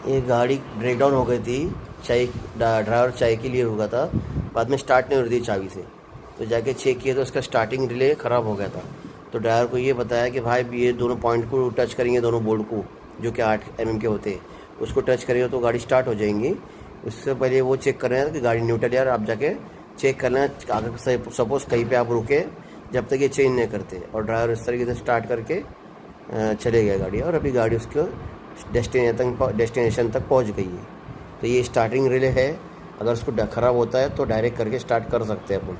ये गाड़ी break down हो गई थी। ड्राइवर चाय के लिए रुका था, बाद में स्टार्ट नहीं हो रही थी चाबी से। तो जाके चेक किया तो उसका स्टार्टिंग रिले ख़राब हो गया था। तो ड्राइवर को ये बताया कि भाई ये दोनों पॉइंट को टच करेंगे, दोनों बोल्ट को जो कि 8 mm के होते हैं, उसको टच करेंगे तो गाड़ी स्टार्ट हो जाएंगी। उससे पहले वो चेक कर रहे हैं कि गाड़ी न्यूट्रल यार, आप जाके चेक कर लें अगर सपोज़ कहीं पे आप रुके जब तक ये चेंज नहीं करते। और ड्राइवर इस तरीके से स्टार्ट करके चले गए गाड़ी, और अभी गाड़ी उसको डेस्टिनेशन तक पहुंच गई है। तो ये स्टार्टिंग रिले है, अगर उसको ख़राब होता है तो डायरेक्ट करके स्टार्ट कर सकते हैं अपन।